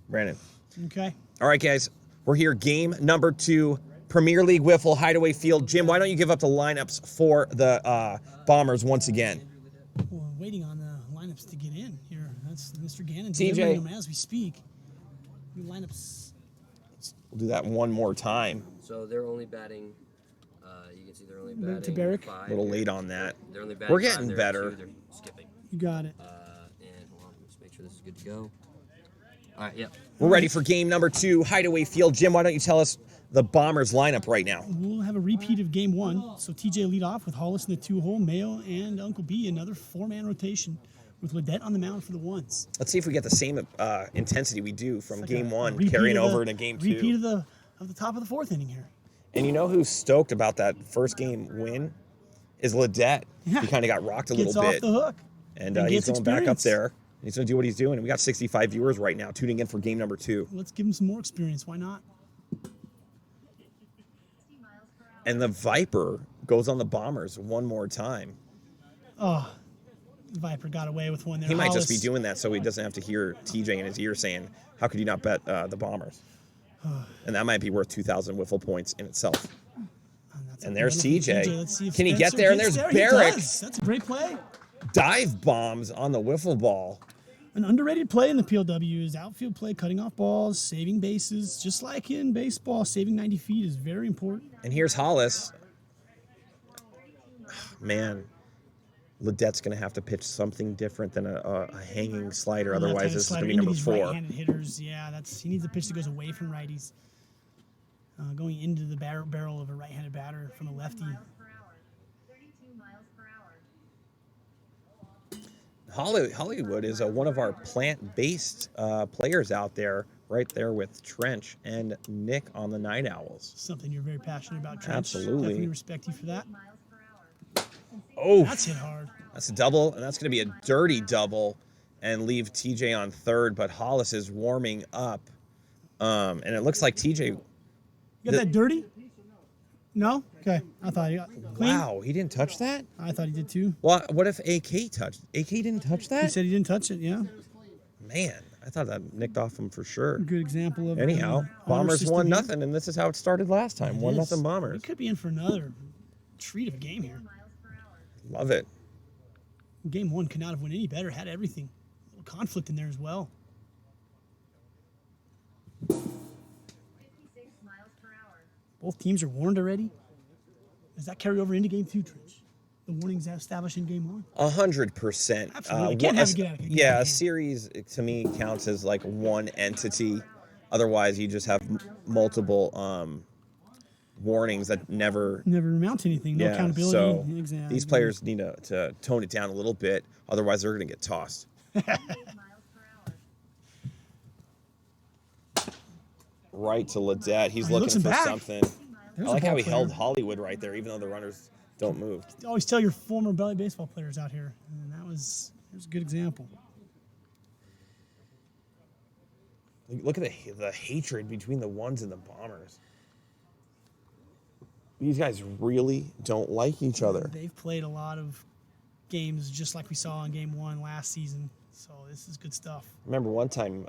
Brandon. Okay. All right, guys. We're here. Game number 2. Premier League Wiffle Hideaway Field. Jim, why don't you give up the lineups for the Bombers once again? Well, we're waiting on the lineups to get in here. That's Mr. Gannon TJ. delivering them as we speak. New lineups. We'll do that one more time. So they're only batting. You can see they're only batting To Barrick. 5. A little late on that. They're only batting We're getting 5, they're better. 2, they're skipping. You got it. And hold on, let's make sure this is good to go. All right, yep. We're ready for game number 2, Hideaway Field. Jim, why don't you tell us the Bombers lineup right now? We'll have a repeat of game 1. So TJ lead off with Hollis in the 2-hole, Mayo and Uncle B, another 4-man rotation with Ledette on the mound for the ones. Let's see if we get the same intensity we do from Like game a 1 repeat carrying of the- over into game 2. Repeat of the top of the 4th inning here. And you know who's stoked about that first game win? Is Ledette. Yeah. He kind of got rocked a Gets little off bit. the hook. And And he's gets going back up experience. there. He's going to do what he's doing. And we got 65 viewers right now tuning in for game number 2. Let's give him some more experience. Why not? And the Viper goes on the Bombers one more time. Oh, Viper got away with one there. He might just be Hollis. doing that so he doesn't have to hear TJ in his ear saying, how could you not bet the Bombers? And that might be worth 2,000 wiffle points in itself. That's And a there's wonderful TJ. Let's see if Can he Spencer get there? And gets there's there. He Barrick. does. That's a great play. Dive bombs on the wiffle ball. An underrated play in the PLW is outfield play, cutting off balls, saving bases. Just like in baseball, saving 90 feet is very important. And here's Hollis. Man, Ledette's going to have to pitch something different than a hanging slider. Otherwise, Left-handed this is slider going to be into number these 4. Right-handed hitters, yeah, he needs a pitch that goes away from righties. Going into the barrel of a right-handed batter from a lefty. 32 miles per hour. Hollywood is one of our plant-based players out there, right there with Trench and Nick on the Night Owls. Something you're very passionate about, Trench. Absolutely. Definitely respect you for that. Miles per hour. Oh, That's hit hard. that's a double, and that's going to be a dirty double and leave TJ on third, but Hollis is warming up. And it looks like TJ... You got that dirty? No? Okay. I thought he got clean. Wow, he didn't touch that? I thought he did too. Well, what if AK touched? AK didn't touch He that? said he didn't touch it, yeah. Man, I thought that nicked off him for sure. Good example of Anyhow, honor Bombers system here. 1-0, and this is how it started last time. It 1-0 is. Bombers. We could be in for another treat of a game here. Miles per hour. Love it. Game 1 could not have went any better. Had everything. A little conflict in there as well. 56 miles per hour. Both teams are warned already. Does that carry over into game 2, Trench? The warnings established in game 1. 100%. Absolutely. Can't have it get out of hand. Yeah, a series to me counts as like one entity. Otherwise, you just have multiple warnings that never. Never amount to anything. No Yeah, accountability. so Exactly. these players need to tone it down a little bit. Otherwise, they're going to get tossed. 8 miles per hour. Right to Ledette. He's he looks looking for back. something. There's I like a how ball he player. held Hollywood right there, even though the runners don't move. Always tell your former belly baseball players out here. And here's a good example. Look at the hatred between the ones and the Bombers. These guys really don't like each other. They've played a lot of games just like we saw in game 1 last season. So this is good stuff. Remember one time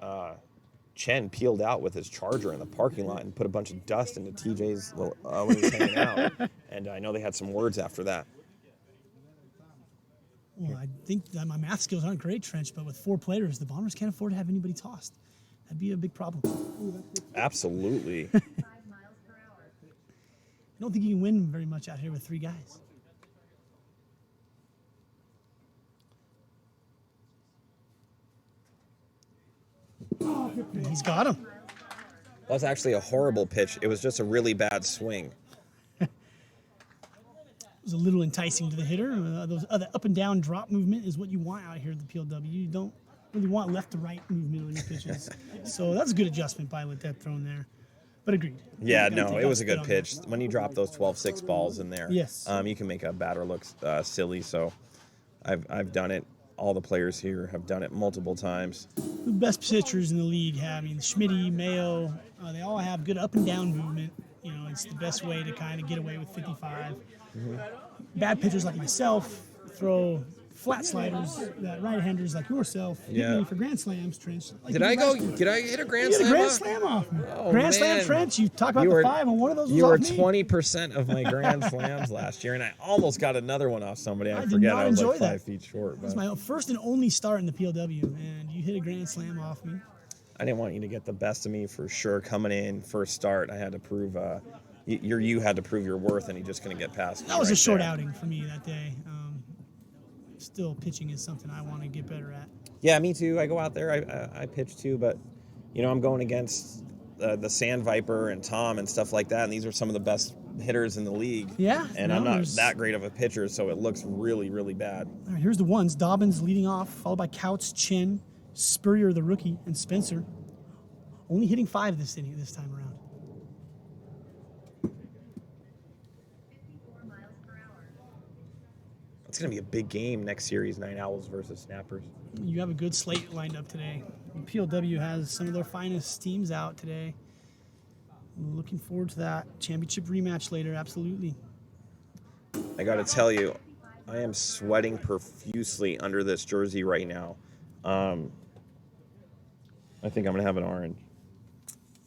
Chen peeled out with his Charger in the parking lot and put a bunch of dust into TJ's little, when he was hanging out. And I know they had some words after that. Well, I think that my math skills aren't great, Trench, but with 4 players, the Bombers can't afford to have anybody tossed. That'd be a big problem. Absolutely. 5 miles per hour. I don't think you can win very much out here with 3 guys. And he's got him. That was actually a horrible pitch. It was just a really bad swing. It was a little enticing to the hitter. Those other up and down drop movement is what you want out here at the PLW. You don't really want left to right movement on your pitches. So that's a good adjustment by Ledette thrown there. But agreed. Yeah, Gotta no, take it was a that good on pitch. When you drop those 12-6 balls in there, Yes. you can make a batter look silly. So I've done it. All the players here have done it multiple times. The best pitchers in the league have, Schmitty, Mayo, they all have good up and down movement. It's the best way to kind of get away with 55. Bad pitchers like myself throw flat sliders that right-handers like yourself hit Yeah. me for grand slams, Trench. Like Did you I last go? year. Did I hit a grand You hit a slam? grand off? slam off me. Oh, Grand slam, man. Trench. You talk about You the were- 5, and one of those was You were off me. 20% of my grand slams last year, and I almost got another one off somebody. I did forget. not I was like enjoy that. 5 feet short. It was But my first and only start in the PLW, and you hit a grand slam off me. I didn't want you to get the best of me for sure. Coming in first start, I had to prove. You had to prove your worth, and you just couldn't get past me. That was a right short there. outing for me that day. Still, pitching is something I want to get better at. Yeah, me too. I go out there. I pitch too, but I'm going against the Sand Viper and Tom and stuff like that, and these are some of the best hitters in the league. Yeah, and no, I'm not there's- that great of a pitcher, so it looks really, really bad. All right, here's the ones. Dobbins leading off, followed by Couts, Chen, Spurrier, the rookie, and Spencer. Only hitting 5 this time around. 54 miles per hour. It's gonna be a big game next series. Night Owls versus Snappers. You have a good slate lined up today. PLW has some of their finest teams out today. Looking forward to that championship rematch later. Absolutely. I got to tell you, I am sweating profusely under this jersey right now. I think I'm gonna have an orange.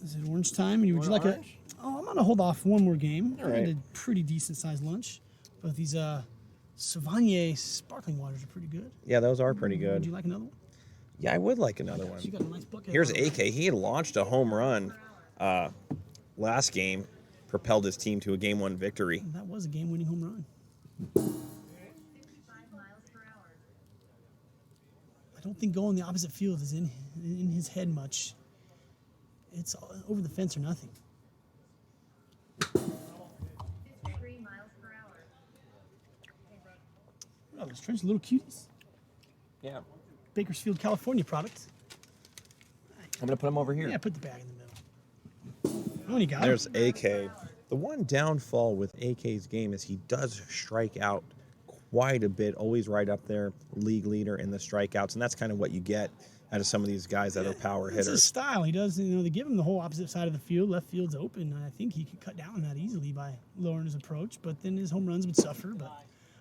Is it orange time? Would you Want like a? orange? Oh, I'm gonna hold off one more game. All I had right. a pretty decent sized lunch, but these Sauvignon sparkling waters are pretty good. Yeah, those are pretty Would good. you like another one? Yeah, I would like another You one. got a nice bucket. Here's AK. He had launched a home run last game, propelled his team to a game 1 victory. That was a game-winning home run. 55 miles per hour. I don't think going the opposite field is in his head much. It's over the fence or nothing. 53 miles per hour. Oh, those Trench little cuties. Yeah. Bakersfield, California product. I'm gonna put him over here. Yeah, put the bag in the middle. Oh, and you got it. There's AK. The one downfall with AK's game is he does strike out quite a bit, always right up there, league leader in the strikeouts, and that's kind of what you get out of some of these guys that are power It's his hitters. style. He does, they give him the whole opposite side of the field. Left field's open, and I think he could cut down on that easily by lowering his approach, but then his home runs would suffer. But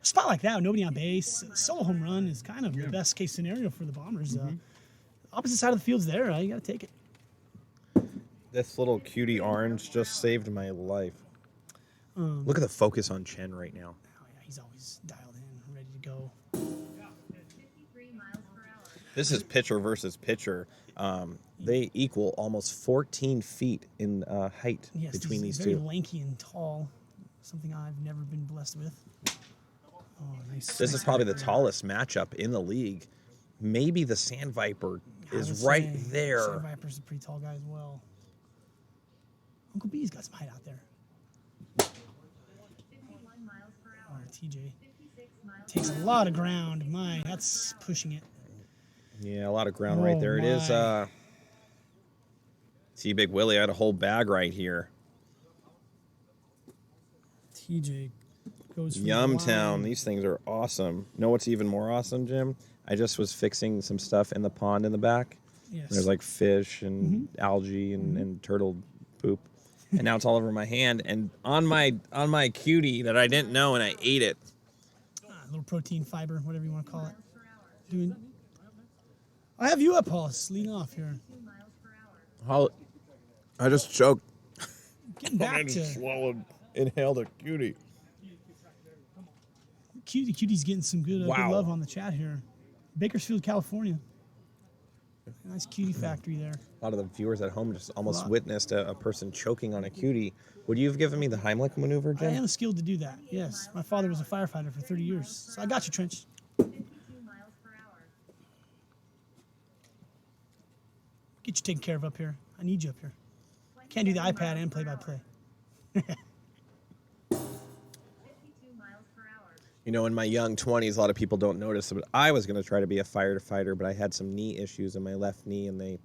a spot like that, nobody on base, solo home run is kind of the best case scenario for the Bombers. Opposite side of the field's there. You got to take it. This little cutie orange just saved my life. Look at the focus on Chen right now. Oh, yeah, he's always dialed in, ready to go. 53 miles per hour. This is pitcher versus pitcher. They equal almost 14 feet in height Yes, between he's these very two. lanky and tall. Something I've never been blessed with. Oh, nice. This nice is probably the hit there. tallest matchup in the league. Maybe the Sand Viper I is would right say there. Sand Viper's a pretty tall guy as well. Uncle B's got some height out there. 51 miles per Oh, hour. TJ 56 miles takes a lot of ground. My, that's pushing it. Yeah, a lot of ground right Oh, there. It is. my. See, Big Willie, I had a whole bag right here. TJ goes for the Yumtown. line. These things are awesome. Know what's even more awesome, Jim? I just was fixing some stuff in the pond in the back. Yes. There's like fish and algae and turtle poop. And now it's all over my hand and on my cutie that I didn't know, and I ate it. A little protein, fiber, whatever you want to call it. Doing. I have you up, Hollis, leading off here. 2 miles per hour. I just choked. Getting back to Inhaled a cutie. Cutie's getting some good Wow. love on the chat here. Bakersfield, California. Nice cutie factory there. A lot of the viewers at home just almost Wow. witnessed a person choking on a cutie. Would you have given me the Heimlich maneuver, I Jim? am skilled to do that. Yes, my father was a firefighter for 30 years, so I got you, Trench. 52 miles per hour. Get you taken care of up here. I need you up here. Can't do the iPad and play-by-play. 52 miles per hour. You know, in my young 20s, a lot of people don't notice, but I was going to try to be a firefighter, but I had some knee issues in my left knee, and they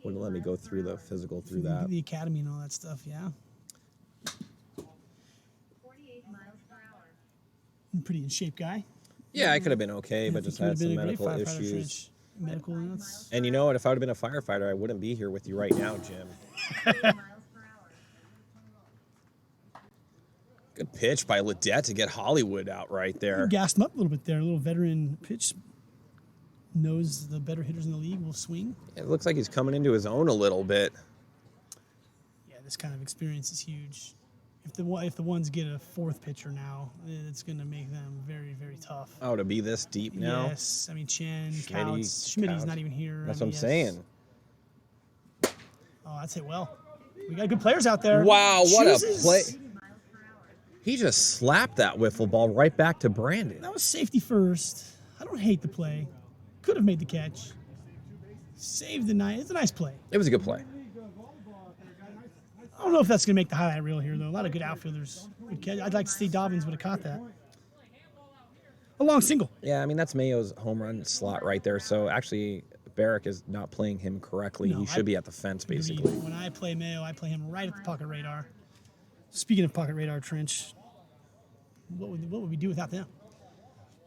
wouldn't let me go through the physical through that. The academy and all that stuff, yeah. 48 miles per hour. I'm pretty in shape guy. Yeah, I could have been okay, I but think just you had would've some been a great medical firefighter, issues. Trench. Medical, that's... And you know what? If I would have been a firefighter, I wouldn't be here with you right now, Jim. 48 miles per hour. Good pitch by Ledet to get Hollywood out right there. Gassed him up a little bit there. A little veteran pitch. Knows the better hitters in the league will swing. It looks like he's coming into his own a little bit. Yeah, this kind of experience is huge. If the ones get a fourth pitcher now, it's going to make them very, very tough. Oh, to be this deep now? Yes. I mean, Chen, Schmitty, Couts. Schmitty's Couts. not even here. That's I what I'm mean, saying. Oh, that's hit well. We got good players out there. Wow, what Chooses- a play. 80 miles per hour. He just slapped that wiffle ball right back to Brandon. That was safety first. I don't hate the play. Could have made the catch. Saved the night. It's a nice play. It was a good play. I don't know if that's going to make the highlight reel here, though. A lot of good outfielders would catch. I'd like to see Dobbins would have caught that. A long single. Yeah, I mean, that's Mayo's home run slot right there. So actually, Barrick is not playing him correctly. No, He should be at the fence, basically. When I play Mayo, I play him right at the pocket radar. Speaking of pocket radar, Trench, what would we do without them?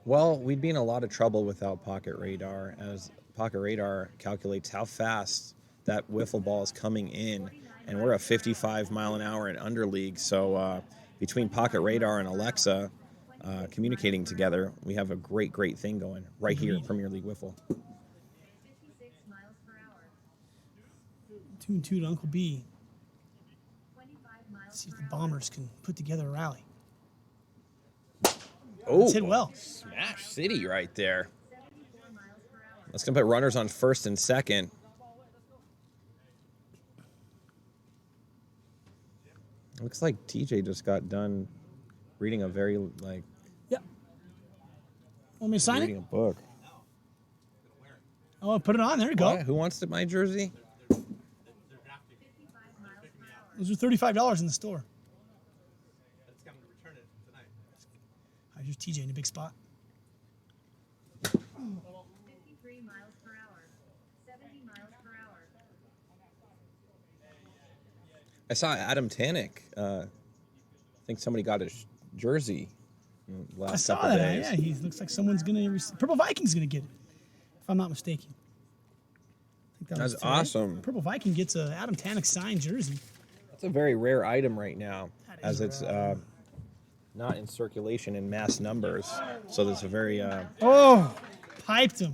Well, we'd be in a lot of trouble without Pocket Radar, as Pocket Radar calculates how fast that wiffle ball is coming in, and we're a 55 mile an hour and under league. So between Pocket Radar and Alexa communicating together, we have a great thing going right here at Premier League Wiffle. 56 miles per hour. 2-2 to Uncle B. 25 miles See if per the hour. Bombers can put together a rally. Oh, It's hit well. Smash City right there. 74 miles per hour. Let's go put runners on first and second. Looks like TJ just got done reading a very, like, Yep. Want me to sign reading it? a book. Oh, put it on. There you go. What? Who wants my jersey? 55 miles per hour. Those are $35 in the store. Here's TJ in a big spot. 53 miles per hour. 70 miles per hour. I saw Adam Tannick. I think somebody got his jersey in the I last saw couple that. days. Yeah, he looks like someone's gonna. Purple Viking's gonna get it, if I'm not mistaken. I think that was That's today. awesome. Purple Viking gets a Adam Tannick signed jersey. That's a very rare item right now, That as is it's not in circulation in mass numbers. So there's a very Oh, piped him.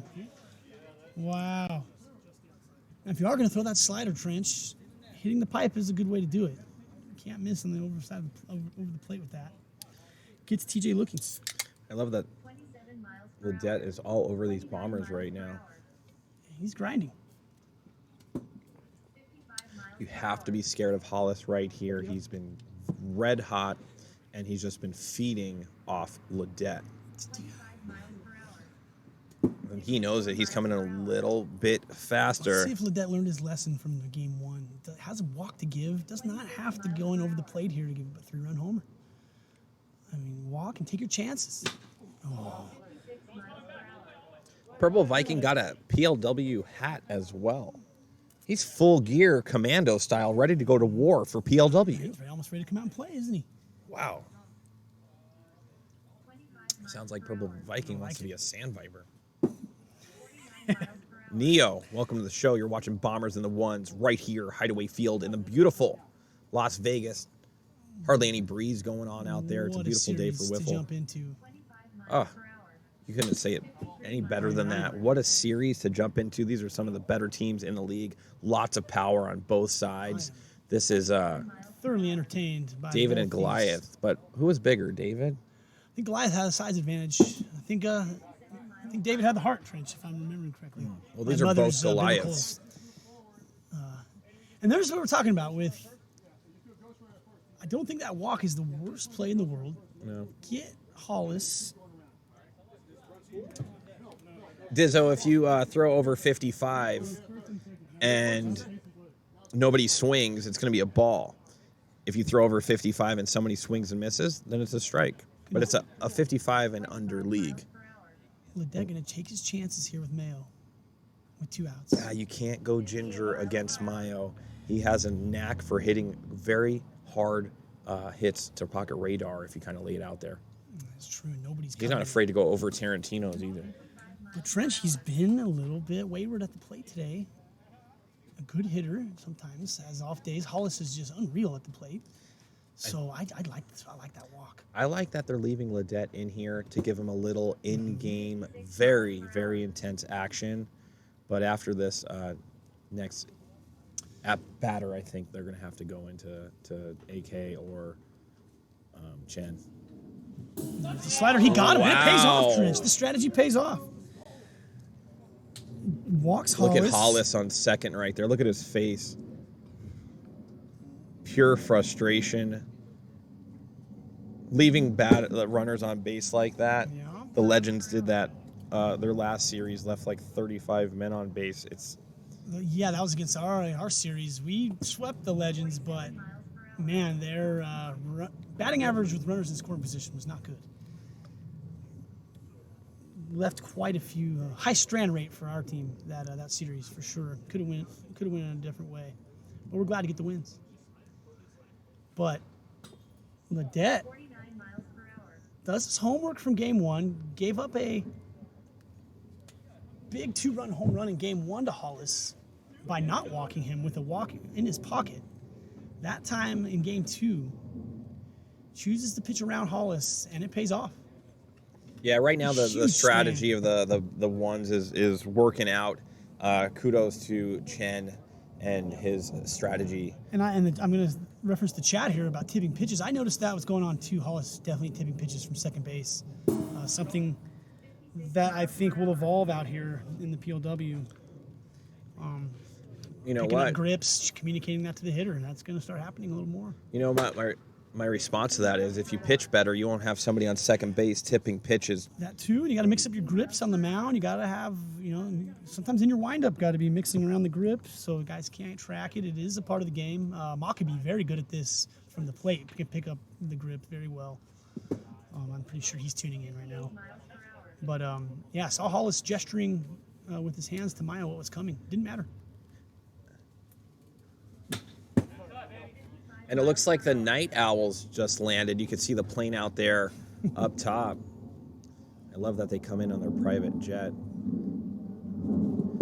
Wow. Now, if you are gonna throw that slider, Trench, hitting the pipe is a good way to do it. You can't miss on the over the plate with that. Gets TJ looking. I love that 27 miles per hour. Ledet is all over these Bombers right now. He's grinding. 55 miles You have to be scared of Hollis right here. He's been red hot, and he's just been feeding off Ledet. 25 miles per hour. And he knows that he's coming in a little bit faster. See if Ledet learned his lesson from the game one. Has a walk to give. Does not have to go in over the plate here to give a 3-run homer. I mean, walk and take your chances. Oh, 6 miles per hour. Purple Viking got a PLW hat as well. He's full gear, commando style, ready to go to war for PLW. he's almost ready to come out and play, isn't he? Wow. 25 miles Sounds like per Purple hour. Viking wants to be a sand viper. 49 miles per hour. Neo, welcome to the show. You're watching Bombers in the Ones right here, Hideaway Field in the beautiful Las Vegas. Hardly any breeze going on out there. It's a What beautiful day for series to Wiffle. jump into. 25 miles Ah. per hour. You couldn't say it any better than that. What a series to jump into. These are some of the better teams in the league. Lots of power on both sides. This is Thoroughly entertained by David both and these. Goliath. But who was bigger, David? I think Goliath had a size advantage. I think David had the heart, Trench, if I'm remembering correctly. Well, My these are both mother's, Goliaths. And there's what we're talking about with. I don't think that walk is the worst play in the world. No. Get Hollis. Dizzo, if you throw over 55 and nobody swings, it's going to be a ball. If you throw over 55 and somebody swings and misses, then it's a strike. But it's a 55 and under league. Ledet going to take his chances here with Mayo with 2 outs. You can't go ginger against Mayo. He has a knack for hitting very hard hits to pocket radar if you kind of lay it out there. That's true. Nobody's He's not covered. afraid to go over Tarantino's either. But Trench, he's been a little bit wayward at the plate today. A good hitter sometimes, has off days. Hollis is just unreal at the plate. So I like this. I like that walk. I like that they're leaving Ledette in here to give him a little in-game, very, very intense action. But after this next at batter, I think they're going to have to go into AK or Chen. The slider, he got him. It pays off, Trench. The strategy pays off. Walks Hollis. Look at Hollis on second right there. Look at his face. Pure frustration. Leaving bad runners on base like that. Yeah. The Legends did that. Their last series left like 35 men on base. Yeah, that was against our series. We swept the Legends, but man, their batting average with runners in scoring position was not good. Left quite a few high strand rate for our team that series for sure. Could have went in a different way, but we're glad to get the wins. But Ledette 49 miles per hour. does his homework from game one. Gave up a big 2-run home run in game one to Hollis by not walking him with a walk in his pocket. That time in game two, chooses to pitch around Hollis, and it pays off. Yeah, right now the Huge strategy of the ones is working out. Kudos to Chen and his strategy. And I'm going to reference the chat here about tipping pitches. I noticed that was going on too. Hollis definitely tipping pitches from second base. Something that I think will evolve out here in the PLW. You know Picking up what? grips, communicating that to the hitter, and that's going to start happening a little more. You know, my response to that is if you pitch better, you won't have somebody on second base tipping pitches. That too, and you got to mix up your grips on the mound. You got to have, sometimes in your windup, got to be mixing around the grip so guys can't track it. It is a part of the game. Ma could be very good at this from the plate. He can pick up the grip very well. I'm pretty sure he's tuning in right now. But yeah, I saw Hollis gesturing with his hands to Maya what was coming. Didn't matter. And it looks like the Night Owls just landed. You can see the plane out there up top. I love that they come in on their private jet.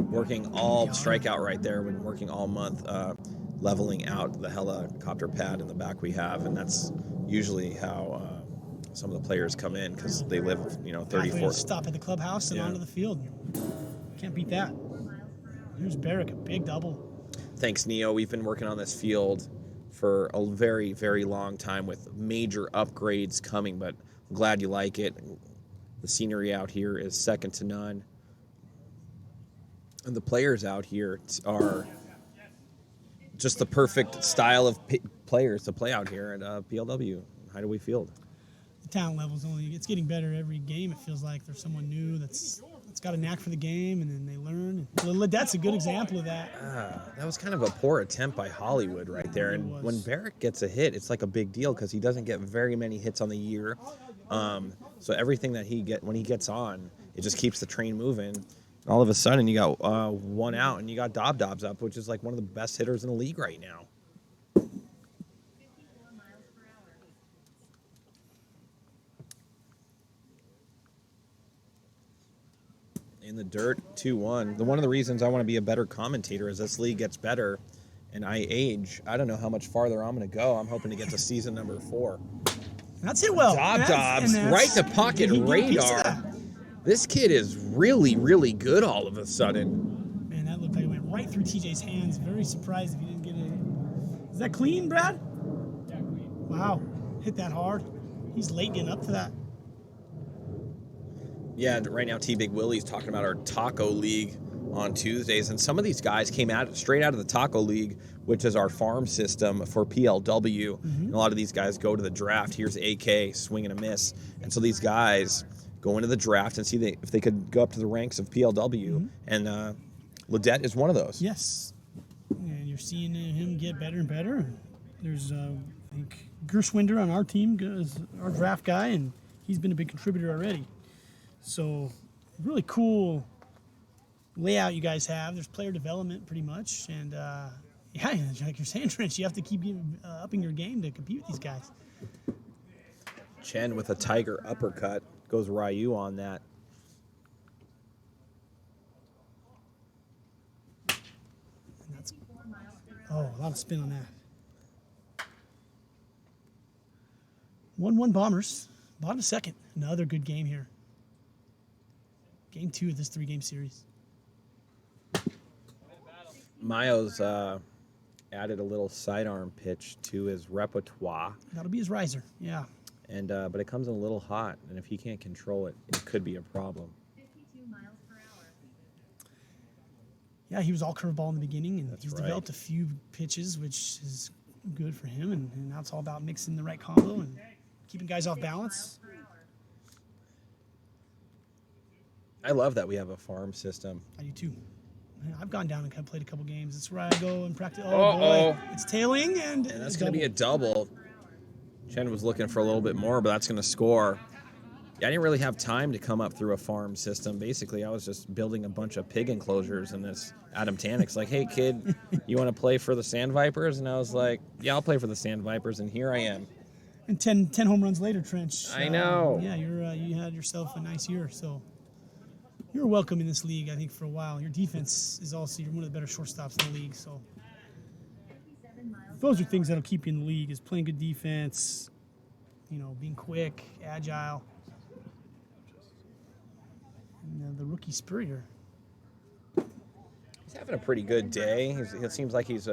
Working all strikeout right there, when working all month, leveling out the helicopter pad in the back we have. And that's usually how some of the players come in because they live, 34. Stop at the clubhouse and onto the field. Can't beat that. Here's Barrick, a big double. Thanks, Neo. We've been working on this field for a very, very long time with major upgrades coming, but I'm glad you like it. The scenery out here is second to none. And the players out here are just the perfect style of players to play out here at PLW, Hideaway Field. The talent level's it's getting better every game. It feels like there's someone new that's got a knack for the game, and then they learn. Ledette's a good example of that. That was kind of a poor attempt by Hollywood right there. And when Barrick gets a hit, it's like a big deal because he doesn't get very many hits on the year. So everything that when he gets on, it just keeps the train moving. And all of a sudden, you got one out, and you got Dobbs up, which is like one of the best hitters in the league right now. 54 miles per hour. In the dirt, 2-1. One of the reasons I want to be a better commentator is this league gets better, and I age. I don't know how much farther I'm going to go. I'm hoping to get to season number 4. That's it well. Dobbs, right to pocket radar. This kid is really, really good all of a sudden. Man, that looked like it went right through TJ's hands. Very surprised if he didn't get it. Is that clean, Brad? Yeah, clean. Wow, hit that hard. He's late getting up to that. Yeah, right now T-Big Willie's talking about our Taco League on Tuesdays, and some of these guys came out straight out of the Taco League, which is our farm system for PLW. And a lot of these guys go to the draft. Here's AK, swing and a miss. And so these guys go into the draft and see if they could go up to the ranks of PLW, and Ledette is one of those. Yes, and you're seeing him get better and better. There's, I think, Gershwinder on our team is our draft guy, and he's been a big contributor already. So, really cool layout you guys have. There's player development pretty much, and yeah, like you're saying, Trench, you have to keep upping your game to compete with these guys. Chen with a tiger uppercut goes Ryu on that. And that's a lot of spin on that. 1-1 Bombers. Bottom second. Another good game here. Game 2 of this 3-game series. Mayo's added a little sidearm pitch to his repertoire, That'll be his riser. Yeah. and but it comes in a little hot, and if he can't control it, it could be a problem. 52 miles per hour. Yeah, he was all curveball in the beginning, and That's he's right. developed a few pitches, which is good for him. And now it's all about mixing the right combo and keeping guys off balance. Per hour. I love that we have a farm system. I do too. Yeah, I've gone down and played a couple games. It's where I go and practice. Oh, Uh-oh. boy. It's tailing, and And that's going to be a double. Chen was looking for a little bit more, but that's going to score. Yeah, I didn't really have time to come up through a farm system. Basically, I was just building a bunch of pig enclosures, and this Adam Tannick's like, hey, kid, you want to play for the Sand Vipers? And I was like, yeah, I'll play for the Sand Vipers, and here I am. And 10 home runs later, Trench. I know. Yeah, you had yourself a nice year, so you're welcome in this league, I think, for a while. Your defense is also, you're one of the better shortstops in the league, so 57 miles. those are things that'll keep you in the league, is playing good defense, being quick, agile. And the rookie Spurrier. He's having a pretty good day. It seems like he's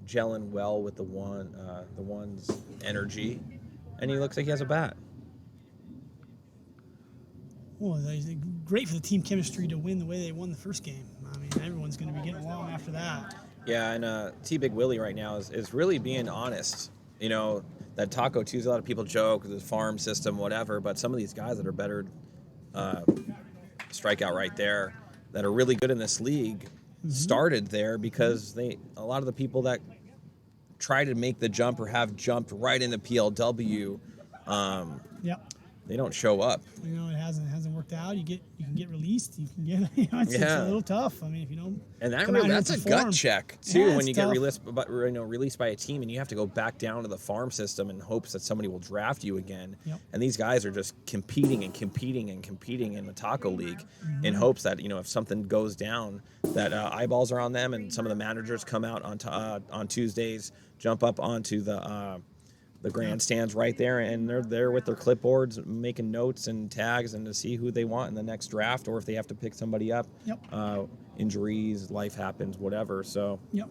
gelling well with the one's energy, and he looks like he has a bat. Well, it's great for the team chemistry to win the way they won the first game. I mean, everyone's going to be getting along after that. Yeah, and T Big Willie right now is really being honest. That Taco Tuesday, a lot of people joke, the farm system, whatever, but some of these guys that are better strikeout right there, that are really good in this league, started there because a lot of the people that try to make the jump or have jumped right into PLW, Yep. they don't show up. It hasn't worked out. You can get released. You can get it's Yeah. a little tough. I mean, if you don't And come out here that's a and gut perform. check too Yeah, when it's you tough. get released by a team and you have to go back down to the farm system in hopes that somebody will draft you again. Yep. And these guys are just competing in the Taco League Mm-hmm. in hopes that if something goes down, that eyeballs are on them, and some of the managers come out on Tuesdays, jump up onto the grandstands right there, and they're there with their clipboards making notes and tags and to see who they want in the next draft, or if they have to pick somebody up. Yep. Injuries, life happens, whatever. So Yep.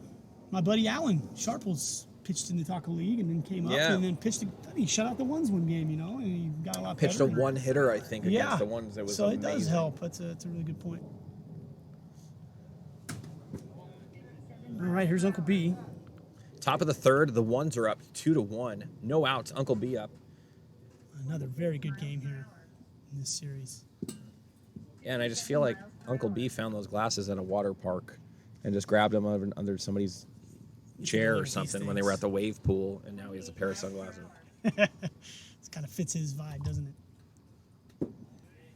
My buddy Alan Sharples pitched in the Taco League and then came up Yeah. and then pitched. He shut out the ones one game, and he got a lot pitched better. a one hitter, I think, against Yeah. the ones that was so amazing. it does help. That's a really good point. All right, here's Uncle B. Top of the third, the ones are up 2-1, no outs. Uncle B up. Another very good game here in this series. Yeah, and I just feel like Uncle B found those glasses at a water park and just grabbed them under somebody's chair or These something when they were at the wave pool, and now he has a pair of sunglasses. This kind of fits his vibe, doesn't it?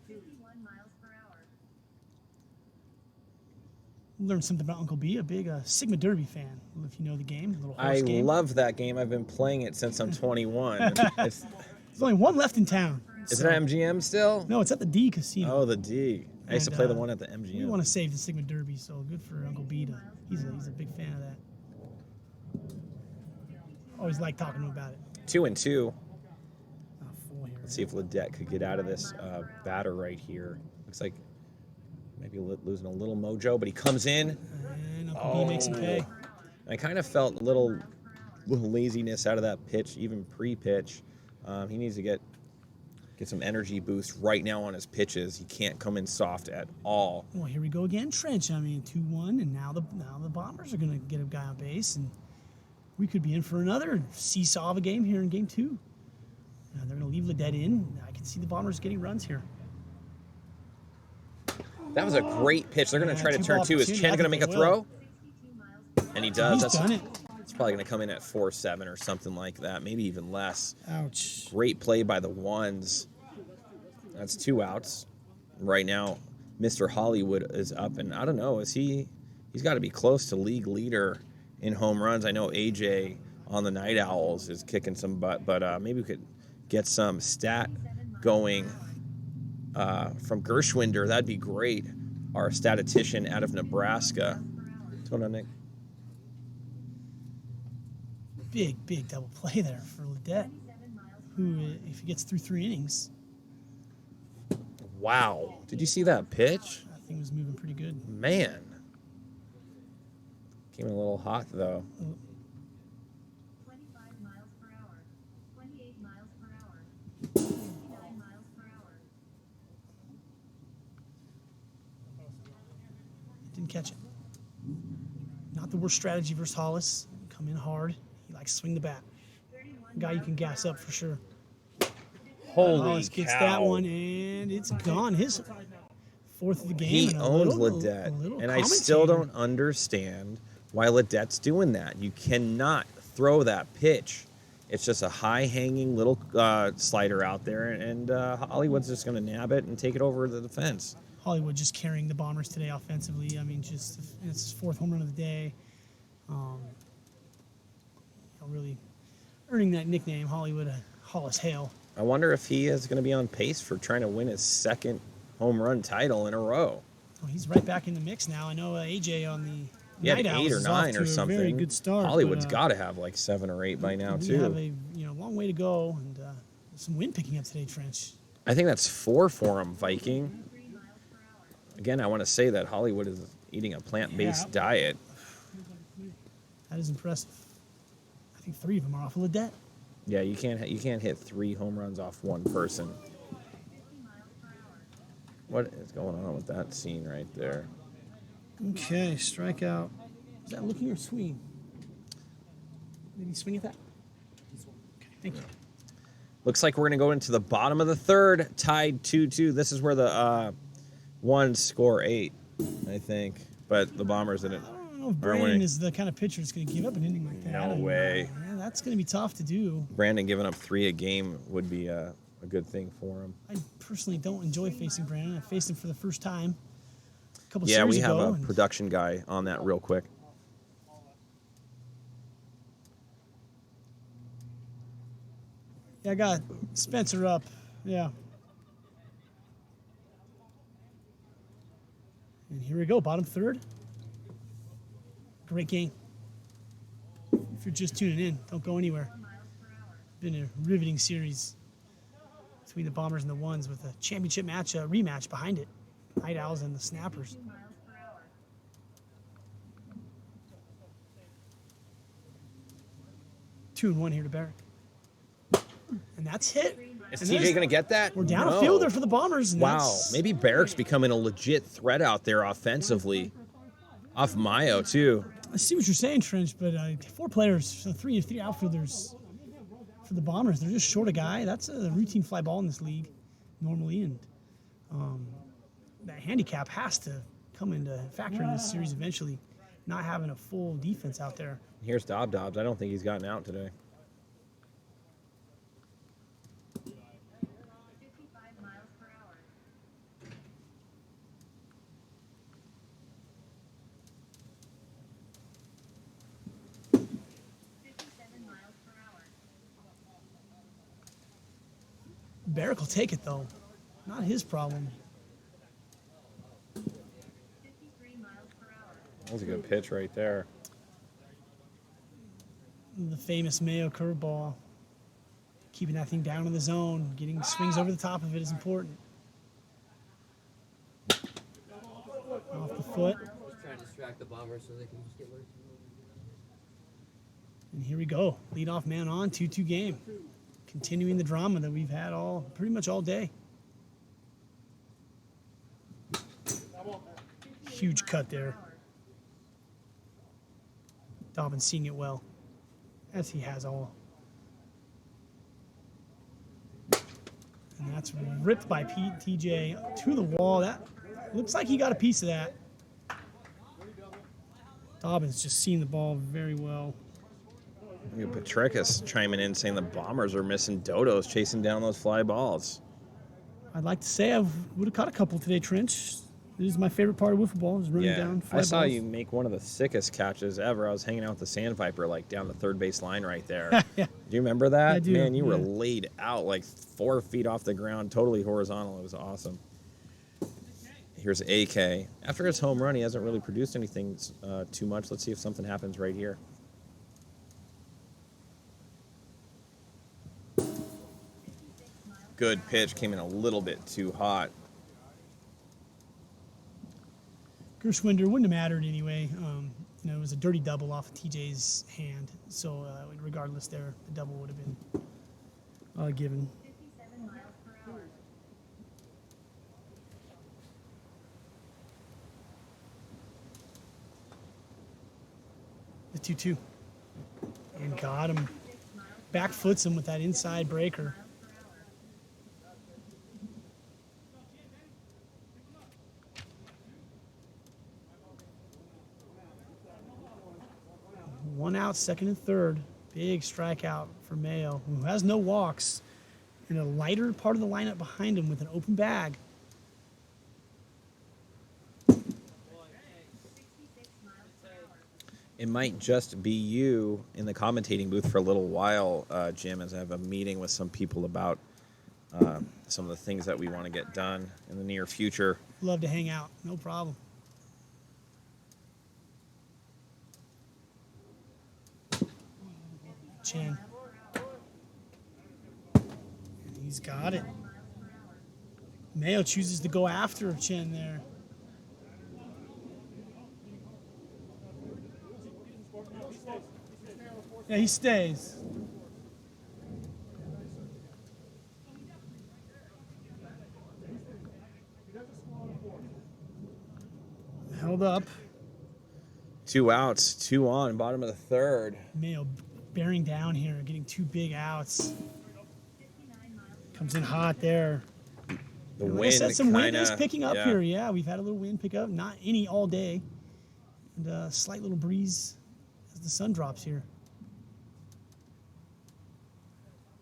51 miles per hour. Learned something about Uncle B, a big Sigma Derby fan. I don't know if you know the game, a little horse I game. love that game. I've been playing it since I'm 21. Is There's only one left in town. it at MGM still? No, it's at the D Casino. Oh, the D. I used to And, play the one at the MGM. We want to save the Sigma Derby, so good for Uncle B. He's a big fan of that. Always like talking to him about it. 2-2. Full here. Let's see if Ledette could get out of this batter right here. Looks like maybe losing a little mojo, but he comes in. And Uncle B makes him pay. I kind of felt a little laziness out of that pitch, even pre-pitch. He needs to get some energy boost right now on his pitches. He can't come in soft at all. Well, here we go again, Trench. I mean, 2-1, and now the Bombers are going to get a guy on base, and we could be in for another seesaw of a game here in Game 2. They're going to leave Ledette in. I can see the Bombers getting runs here. That was a great pitch. They're going to Yeah, try to two turn ball two. Is opportunity. Chen I going to think make a they will. throw? 62 miles. And he does. He's done it. It's probably going to come in at 4-7 or something like that, maybe even less. Ouch. Great play by the ones. That's 2 outs. Right now, Mr. Hollywood is up, and I don't know, he's got to be close to league leader in home runs. I know AJ on the Night Owls is kicking some butt, but maybe we could get some stat going from Gershwinder. That'd be great. Our statistician out of Nebraska. What's going on, Nick? big double play there for Ledet, who, if he gets through 3 innings, Wow. Did you see that pitch? that thing was moving pretty good. Man. Came in a little hot, though. 25 miles per hour, 28 miles per hour, 59 miles per hour. Didn't catch it. Not the worst strategy versus Hollis. Come in hard. He likes to swing the bat. 31 Guy you can gas up for sure. Holy Hollis gets cow. that one, and it's gone. His 4th of the game. He and a owns little- Ledet, a little and I still commentator. don't understand why Ledet's doing that. You cannot throw that pitch. It's just a high-hanging little slider out there, and Hollywood's just going to nab it and take it over the fence. Hollywood just carrying the Bombers today offensively. I mean, just it's his 4th home run of the day. Really earning that nickname, Hollywood Hollis Hale. I wonder if he is going to be on pace for trying to win his 2nd home run title in a row. Oh, he's right back in the mix now. I know AJ on the He had Night Owls 8 or is off 9 to or a something. Very good start. Hollywood's but, got to have like 7 or 8 by now, we too. have a long way to go, and some wind picking up today, Trench. I think that's 4 for him, Viking. 3 miles per hour. Again, I want to say that Hollywood is eating a plant-based Yeah. diet. That is impressive. I think 3 of them are off of Ledet. Yeah, you can't hit 3 home runs off one person. 50 miles per hour. What is going on with that scene right there? Okay, strikeout. Is that looking or swinging? Did he swing at that? Okay, thank you. Looks like we're going to go into the bottom of the 3rd, tied 2-2. This is where the ones score 8, I think. But the Bombers didn't. I don't know if Are Brandon winning. is the kind of pitcher that's going to give up an inning like that. No I don't know. way. Yeah, that's going to be tough to do. Brandon giving up 3 a game would be a good thing for him. I personally don't enjoy facing Brandon. I faced him for the first time a couple Yeah, series we have ago. a and production guy on that real quick. Yeah, I got Spencer up. Yeah. And here we go, bottom 3rd. Great game. If you're just tuning in, don't go anywhere. 4 miles per hour. Been a riveting series between the Bombers and the Ones with a championship match, rematch behind it. Night Owls and the Snappers. 2 miles per hour. 2-1 here to Barrick. And that's hit. 3 miles. Is And TJ there's- going to get that? We're down No. a fielder for the Bombers. And Wow, that's- maybe Barrick's becoming a legit threat out there offensively. Off Mayo, too. I see what you're saying, Trench, but 4 players, so three outfielders for the Bombers. They're just short a guy. That's a routine fly ball in this league normally, and that handicap has to come into factor in this series eventually. Not having a full defense out there. Here's Dobbs. I don't think he's gotten out today. 55 miles per hour. 57 miles per hour. Barrick will take it though. Not his problem. 53 miles per hour. That was a good pitch right there. The famous Mayo curveball. Keeping that thing down in the zone, getting swings over the top of it is important. Off the foot. Just trying to distract the Bombers so they can just get worse. And here we go. Leadoff man on, 2-2 game. Continuing the drama that we've had pretty much all day. Huge cut there. Dobbins seeing it well, as he has all. And that's ripped by TJ to the wall. That looks like he got a piece of that. Dobbins just seeing the ball very well. Petricus chiming in saying the Bombers are missing dodos chasing down those fly balls. I'd like to say I would have caught a couple today, Trench. This is my favorite part of wiffle ball, is running down fly I saw balls. you make one of the sickest catches ever. I was hanging out with the Sand Viper like down the third base line right there. Yeah. Do you remember that? I do, Man, you were yeah. laid out like 4 feet off the ground, totally horizontal. It was awesome. Here's AK. After his home run, he hasn't really produced anything too much. Let's see if something happens right here. good pitch. Came in a little bit too hot. Gershwinder wouldn't have mattered anyway. It was a dirty double off of TJ's hand. So regardless there, the double would have been given. 57 miles per hour. The 2-2. And got him. Back foots him with that inside breaker. One out, second and third. Big strikeout for Mayo, who has no walks, and a lighter part of the lineup behind him with an open bag. 66 miles per hour. It might just be you in the commentating booth for a little while, Jim, as I have a meeting with some people about some of the things that we want to get done in the near future. Love to hang out, no problem. Chen. And he's got it. Mayo chooses to go after Chen there. Yeah, he stays. Held up. 2 outs, 2 on, bottom of the third. Mayo bearing down here, getting 2 big outs. Comes in hot there. The Like I wind said, some wind is kinda- picking up yeah. here. Yeah, we've had a little wind pick up, not any all day. And a slight little breeze as the sun drops here.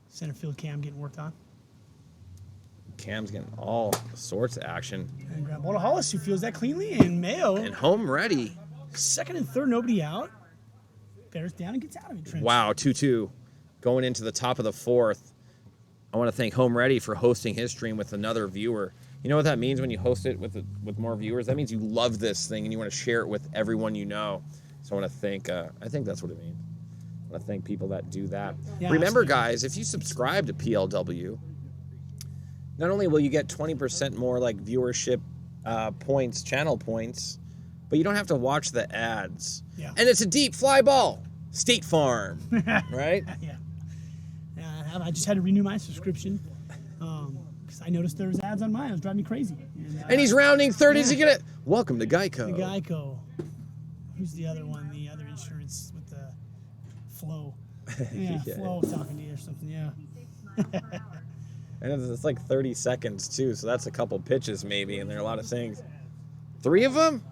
Center field cam getting worked on. Cam's getting all sorts of action. And grab ball to Hollis, who feels that cleanly. And Mayo, And home ready. second and third, nobody out. Bears down and gets out of it. Trent. Wow, 2-2. Going into the top of the fourth. I want to thank Home Ready for hosting his stream with another viewer. You know what that means when you host it with more viewers? That means you love this thing and you want to share it with everyone you know. So I want to thank, I think that's what it means. I want to thank people that do that. Yeah, Remember, absolutely. guys, if you subscribe to PLW, not only will you get 20% more like viewership points, channel points, but you don't have to watch the ads. Yeah. And it's a deep fly ball. State Farm, right? Yeah. Yeah, I just had to renew my subscription because I noticed there was ads on mine. It was driving me crazy. And he's rounding third. Is he Yeah. gonna? Welcome to Geico. The Geico. Who's the other one? The other insurance with the Flow. Yeah, Yeah. Flow talking to you or something. Yeah. 56 miles per hour. And it's like 30 seconds too, so that's a couple pitches maybe, and there are a lot of things. 3 of them?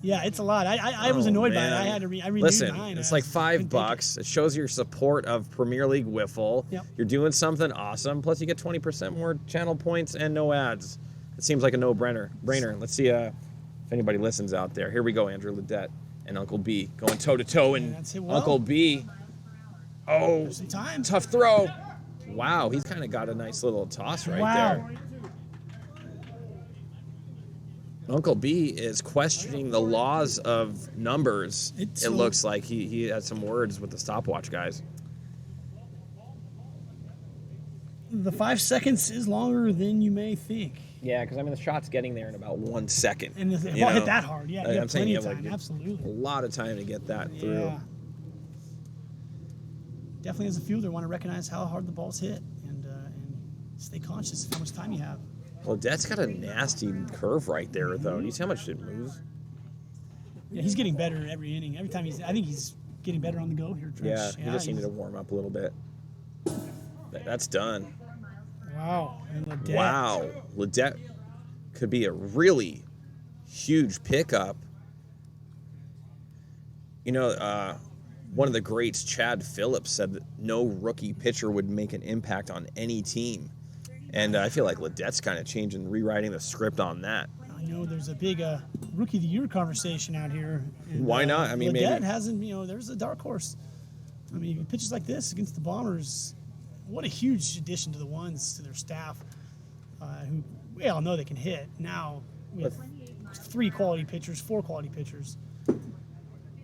Yeah, it's a lot. I was Oh, annoyed by it. man. I had to renewed Listen, mine. it's I like couldn't take $5. It shows your support of Premier League Wiffle. Yep. You're doing something awesome. Plus, you get 20% more channel points and no ads. It seems like a no-brainer. Let's see if anybody listens out there. Here we go, Andrew Ledette and Uncle B going toe-to-toe, and that's it. Well, Uncle B. Oh, Some time. tough throw. Wow, he's kind of got a nice little toss right Wow. there. Uncle B is questioning the laws of numbers. It's It a- looks like he had some words with the stopwatch guys. The 5 seconds is longer than you may think. Yeah, because I mean the shot's getting there in about 1 second. And the You ball hit know? that hard. Yeah, you I'm have saying plenty you of have, time. like, a Absolutely. lot of time to get that through. Yeah. Definitely, as a fielder, want to recognize how hard the ball's hit and stay conscious of how much time you have. Well, that's got a nasty curve right there, though. Do you see how much it moves? Yeah, he's getting better every inning. Every time I think he's getting better on the go here, Trench. Yeah, he just needed to he's- warm up a little bit. That's done. 4 miles per hour. Wow. And Ledette. Wow, Ledette could be a really huge pickup. You know, one of the greats, Chad Phillips, said that no rookie pitcher would make an impact on any team. And I feel like Ledette's kind of changing, rewriting the script on that. I know there's a big rookie of the year conversation out here. And, Why not? I mean, Ledette maybe- hasn't. There's a dark horse. I mean, pitches like this against the Bombers. What a huge addition to the ones to their staff, who we all know they can hit. Now with 3 quality pitchers, 4 quality pitchers.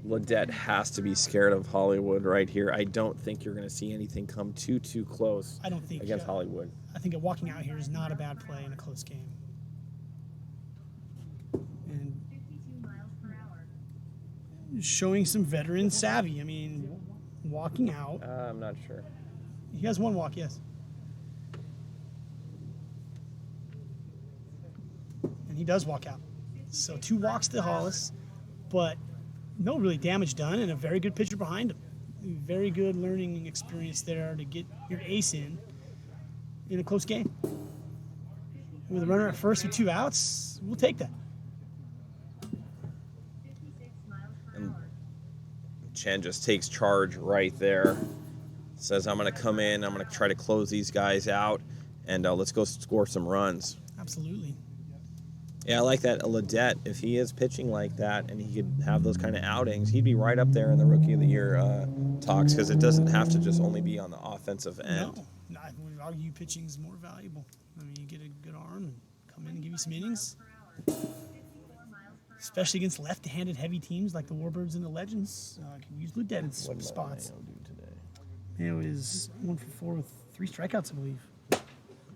Ledette has to be scared of Hollywood right here. I don't think you're going to see anything come too close I don't think against Hollywood. I think walking out here is not a bad play in a close game. And 52 miles per hour. showing some veteran savvy. I mean, walking out. I'm not sure. He has one walk, yes. And he does walk out. So 2 walks to Hollis, but no really damage done, and a very good pitcher behind him. Very good learning experience there to get your ace in a close game. With a runner at first with 2 outs, we'll take that. 56 miles per And hour. Chen just takes charge right there. Says, I'm going to come in. I'm going to try to close these guys out, and let's go score some runs. Absolutely. Yeah, I like that. Ledette, if he is pitching like that and he could have those kind of outings, he'd be right up there in the Rookie of the Year talks, because it doesn't have to just only be on the offensive end. No, I would argue pitching is more valuable. I mean, you get a good arm and come in and give you some innings, 54 miles per hour. especially against left-handed heavy teams like the Warbirds and the Legends. Can use Ledette in What did spots. Mayo do today? Mayo is 1 for 4 with 3 strikeouts, I believe.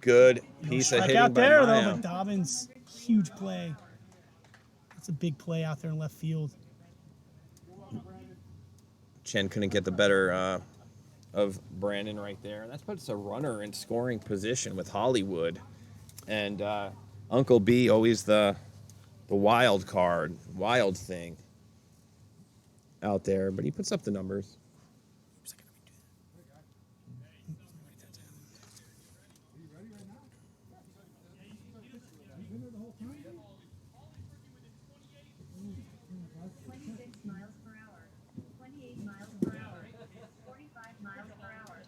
Good No piece of strikeout hitting by there, Mayo. though, but Dobbins, huge play. That's a big play out there in left field. Chen couldn't get the better of Brandon right there. That puts a runner in scoring position with Hollywood. And Uncle B, always the wild card, wild thing out there. But he puts up the numbers. Miles per hour. 28 miles per hour. 45 miles per hour.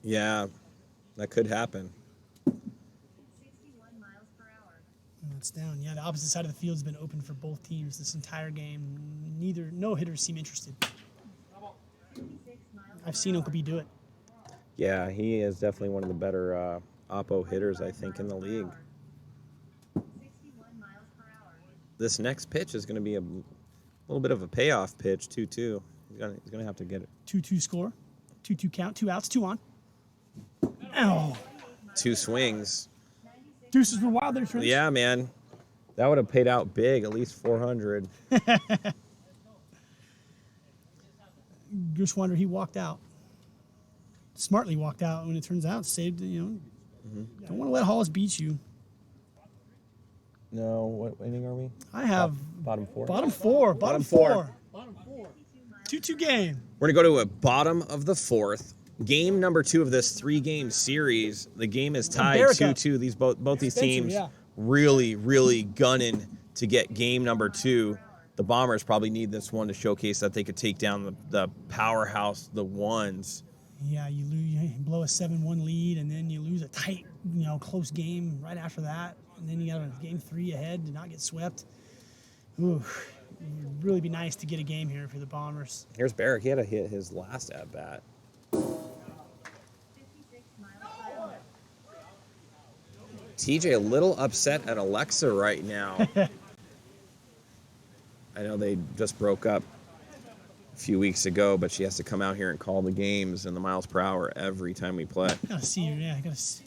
Yeah, that could happen. 61 miles per hour. And that's down. Yeah, the opposite side of the field has been open for both teams this entire game. No hitters seem interested. 56 miles I've seen Uncle B do it. Yeah, he is definitely one of the better oppo hitters, I think, in the league. 61 miles per hour. This next pitch is going to be a little bit of a payoff pitch, 2-2. He's going to have to get it. 2-2 score. 2-2 count. 2 outs. 2 on. Ow. 2 swings. Deuces were wild there, Trish. Yeah, man. That would have paid out big, at least 400. Just wonder he walked out. Smartly walked out when it turns out saved, Don't want to let Hollis beat you. No, what inning are we? I have Bottom 4. bottom 4. Bottom four. 2-2 game. We're going to go to a bottom of the 4th. Game number 2 of this 3-game series. The game is tied America. 2-2. These both these Spencer, teams yeah. really gunning to get game number 2. The Bombers probably need this one to showcase that they could take down the powerhouse, the Ones. Yeah, you blow a 7-1 lead, and then you lose a tight, close game right after that. And then you got a game 3 ahead to not get swept. Ooh, it'd really be nice to get a game here for the Bombers. Here's Barrick. He had to hit his last at-bat. 56 miles per hour. TJ a little upset at Alexa right now. I know they just broke up a few weeks ago, but she has to come out here and call the games and the miles per hour every time we play. Gotta see her, yeah. Gotta see.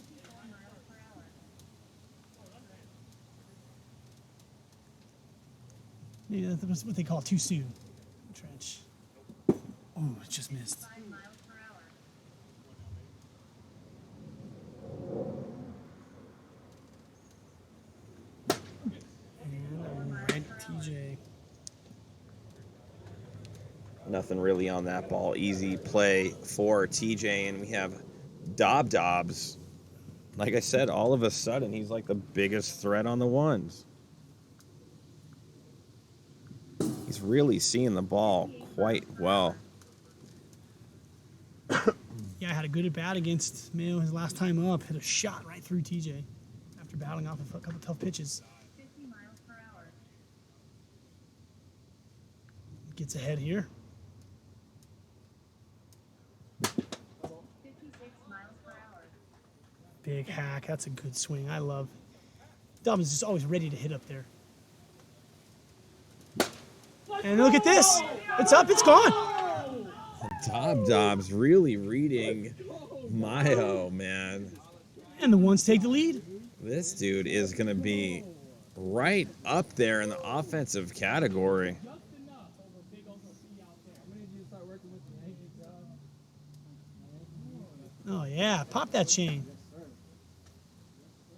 Yeah, that's what they call too soon. Trench. Oh, it just missed. 5 miles per hour. And right, TJ. Nothing really on that ball. Easy play for TJ, and we have Dobbs. Like I said, all of a sudden, he's like the biggest threat on the Ones. He's really seeing the ball quite well. Yeah, I had a good at bat against Mayo his last time up. Hit a shot right through TJ after battling off a couple tough pitches. 50 miles per hour. Gets ahead here. 56 miles per hour. Big hack. That's a good swing. I love. Dobbins is just always ready to hit up there. And look at this. It's up. It's gone. Dob's really reading Mayo, man. And the ones take the lead. This dude is going to be right up there in the offensive category. Oh, yeah. Pop that chain.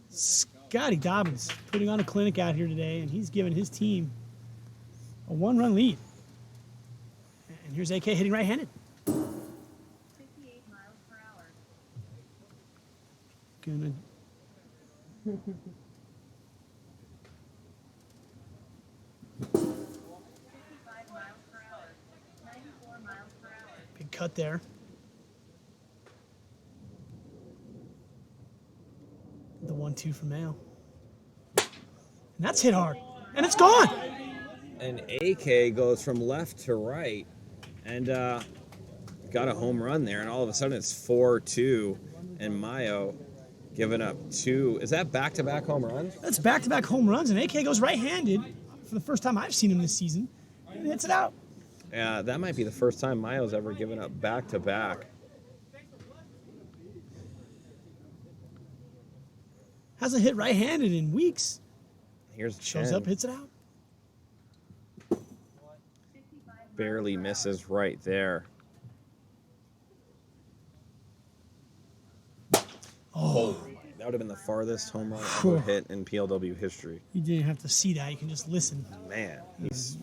Scotty Dobbins putting on a clinic out here today, and he's giving his team a 1-run lead. And here's AK hitting right-handed. 58 miles per hour. Gonna 55 miles per hour. 94 miles per hour. big cut there. The 1-2 from Mayo. And that's hit hard. And it's gone. And AK goes from left to right and got a home run there. And all of a sudden it's 4-2. And Mayo giving up 2. Is that back-to-back home runs? That's back-to-back home runs, and AK goes right-handed for the first time I've seen him this season, and hits it out. Yeah, that might be the first time Mayo's ever given up back-to-back. Hasn't hit right-handed in weeks. Here's Shows Chen. up, hits it out. 55 Barely misses right there. Oh, That would have been the farthest home run Phew. ever hit in PLW history. you didn't have to see that. You can just listen. Man, he's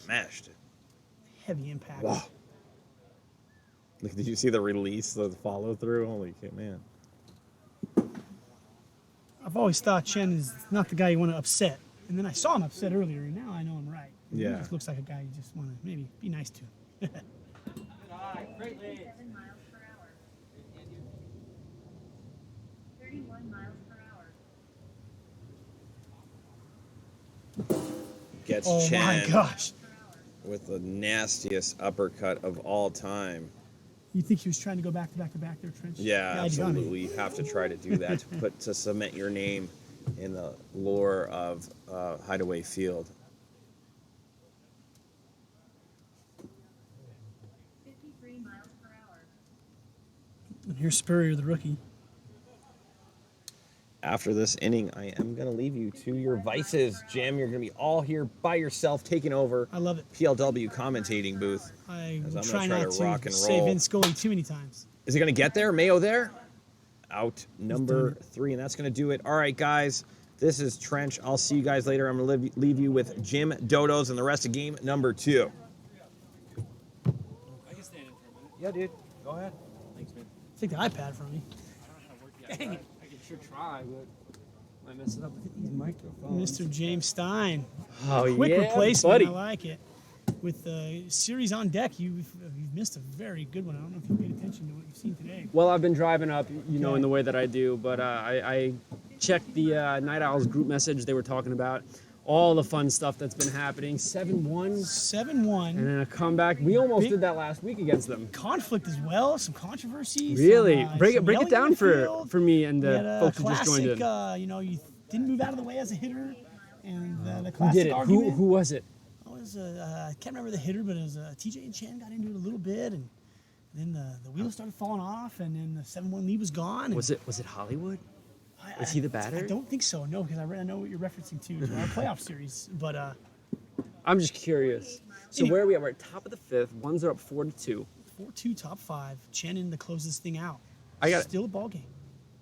smashed it. Heavy impact. Wow. Look, did you see the release, the follow-through? Holy shit, man. I've always thought Chen is not the guy you want to upset. And then I saw him upset earlier, and now I know I'm right. He Yeah. just looks like a guy you just want to maybe be nice to. 57 miles per hour. 31 miles per hour. Gets Oh, Chen my gosh. with the nastiest uppercut of all time. You think he was trying to go back-to-back-to-back there, Trench? Yeah, I'd done it. absolutely. You have to try to do that to cement your name in the lore of Hideaway Field. 53 miles per hour. And here's Spurrier, the rookie. After this inning, I am going to leave you to your vices, Jim. You're going to be all here by yourself, taking over I love it. PLW commentating booth. I As will I'm try gonna try not to to rock and say roll. Vince Scully too many times. Is it going to get there? Mayo there? Out number done. 3, and that's going to do it. All right, guys, this is Trench. I'll see you guys later. I'm going to leave you with Jim Dodos and the rest of game number 2. I can stand in for a minute. Yeah, dude. Go ahead. Thanks, man. Take the iPad from me. I don't know how to work the Dang iPad. it. I can sure try, but I mess it up with these microphones. Mr. James Stein. Oh, Quick yeah, replacement. buddy. I like it. With the series on deck, you've missed a very good one. I don't know if you paid attention to what you've seen today. Well, I've been driving up, you know, Okay. in the way that I do, but I checked the Night Owls group message they were talking about, all the fun stuff that's been happening. 7-1, 7-1. and then a comeback. We almost Big- did that last week against them. Conflict as well. Some controversies. Really? some, break some it yelling down in the for field. me and We had the a folks who just classic, joined in. you didn't move out of the way as a hitter. And the Who classic did it? argument. Who was it? Was I can't remember the hitter, but it was TJ and Chan got into it a little bit, and then the wheels started falling off, and then the 7-1 lead was gone. and Was it Hollywood? I- was he the I batter? don't think so, no, because I know what you're referencing to our playoff series. But I'm just curious. So where are we at? We're at top of the 5th. Ones are up 4-2. 4-2 top 5, Chen in to close this thing out. I got- Still a ball game.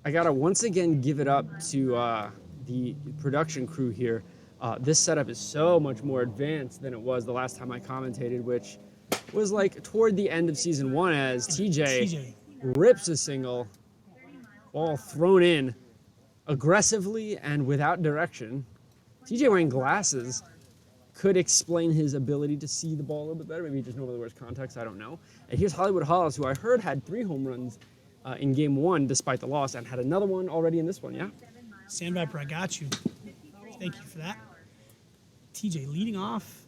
I gotta once again give it up to the production crew here. This setup is so much more advanced than it was the last time I commentated, which was like toward the end of season 1 as TJ rips a single, ball thrown in aggressively and without direction. TJ wearing glasses could explain his ability to see the ball a little bit better. Maybe he just normally wears contacts, I don't know. And here's Hollywood Hollis, who I heard had 3 home runs in game 1 despite the loss, and had another one already in this one, yeah? Sand Viper, I got you. Thank you for that. TJ leading off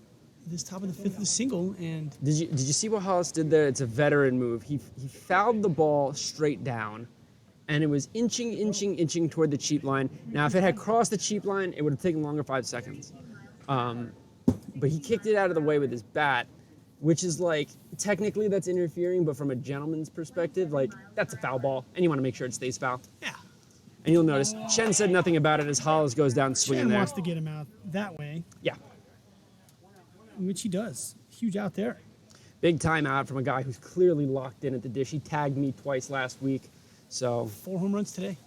this top of the 5th of the single, and Did you see what Hollis did there? It's a veteran move. He fouled the ball straight down, and it was inching toward the cheap line. Now, if it had crossed the cheap line, it would have taken longer 5 seconds. But he kicked it out of the way with his bat. which is like, technically that's interfering, but from a gentleman's perspective, like, that's a foul ball, and you want to make sure it stays foul. Yeah. And you'll notice Chen said nothing about it as Hollis goes down swinging Chen there. wants to get him out that way, Yeah. which he does. Huge out there. Big time out from a guy who's clearly locked in at the dish. He tagged me twice last week, so. 4 home runs today.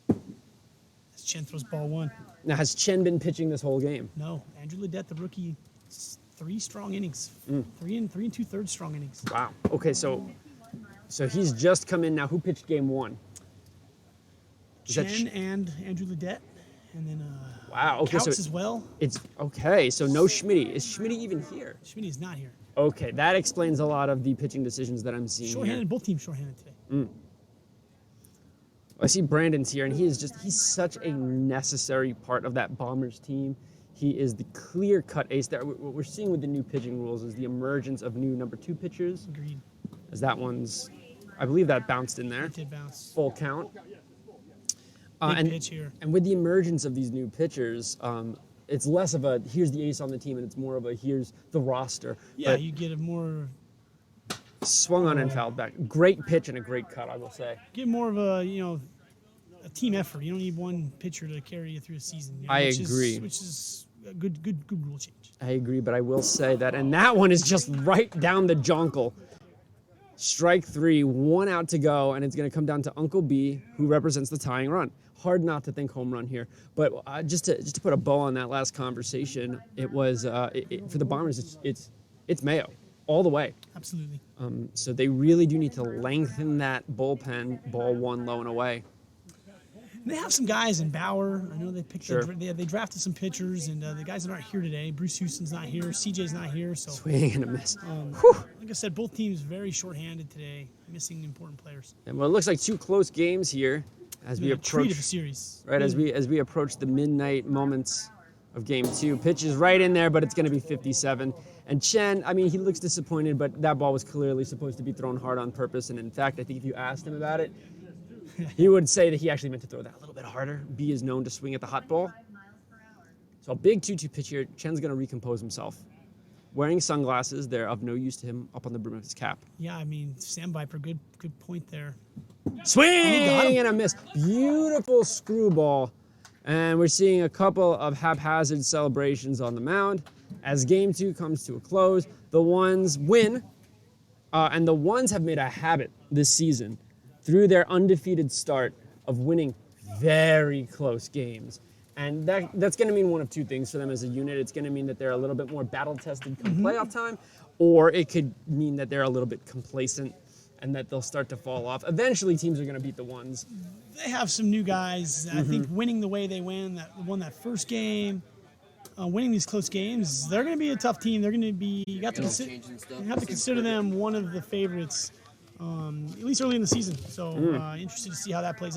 As Chen throws ball 1. Now, has Chen been pitching this whole game? No, Andrew Ledet, the rookie, 3 strong innings. 3 and 2/3 strong innings. Wow. Okay, so he's just come in now. Who pitched game 1? Is that Chen and Andrew Ledet, and then Wow. Okay, Couts so as well. it's okay. So no Schmitty. Is Schmitty even here? Schmitty is not here. Okay, that explains a lot of the pitching decisions that I'm seeing Shorthanded, here. both teams shorthanded today. I see Brandon's here, and he's such a necessary part of that Bombers team. He is the clear-cut ace there. What we're seeing with the new pitching rules is the emergence of new number 2 pitchers, Agreed. as that one's, I believe that bounced in there. It did bounce. Full count. Big pitch here. And with the emergence of these new pitchers, it's less of a here's the ace on the team, and it's more of a here's the roster. Yeah, But you get a more swung on and fouled back. Great pitch and a great cut, I will say. get more of a a team effort. You don't need one pitcher to carry you through a season. I which agree. Which is a good rule change. I agree, but I will say that, and that one is just right down the jongle. Strike 3, 1 out to go, and it's going to come down to Uncle B, who represents the tying run. Hard not to think home run here, but just to put a bow on that last conversation, it was for the Bombers. It's Mayo all the way. Absolutely. So they really do need to lengthen that bullpen. Ball 1 low and away. They have some guys in Bauer. I know they picked. Sure. They drafted some pitchers, and the guys that aren't here today. Bruce Houston's not here. CJ's not here. So, Swing and a miss. like I said, both teams very shorthanded today, missing important players. And well, it looks like 2 close games here as we A treat approach. of a series. Right, as we approach the midnight moments of game 2. Pitch is right in there, but it's going to be 57. And Chen, I mean, he looks disappointed, but that ball was clearly supposed to be thrown hard on purpose. And in fact, I think if you asked him about it, he would say that he actually meant to throw that a little bit harder. B is known to swing at the hot ball. 5 miles per hour. So a big 2-2 pitch here. Chen's going to recompose himself. Wearing sunglasses, they're of no use to him up on the brim of his cap. Yeah, I mean, Sam Viper, good point there. Swing got him. and a miss. Beautiful screwball. And we're seeing a couple of haphazard celebrations on the mound. As game 2 comes to a close, the Ones win. And the Ones have made a habit this season through their undefeated start of winning very close games. And that's going to mean one of 2 things for them as a unit. It's going to mean that they're a little bit more battle-tested come playoff time, or it could mean that they're a little bit complacent and that they'll start to fall off. Eventually, teams are going to beat the Ones. They have some new guys. I think winning the way they won that first game, winning these close games, they're going to be a tough team. They're going to be you have to consider them one of the favorites, at least early in the season. So interested to see how that plays out.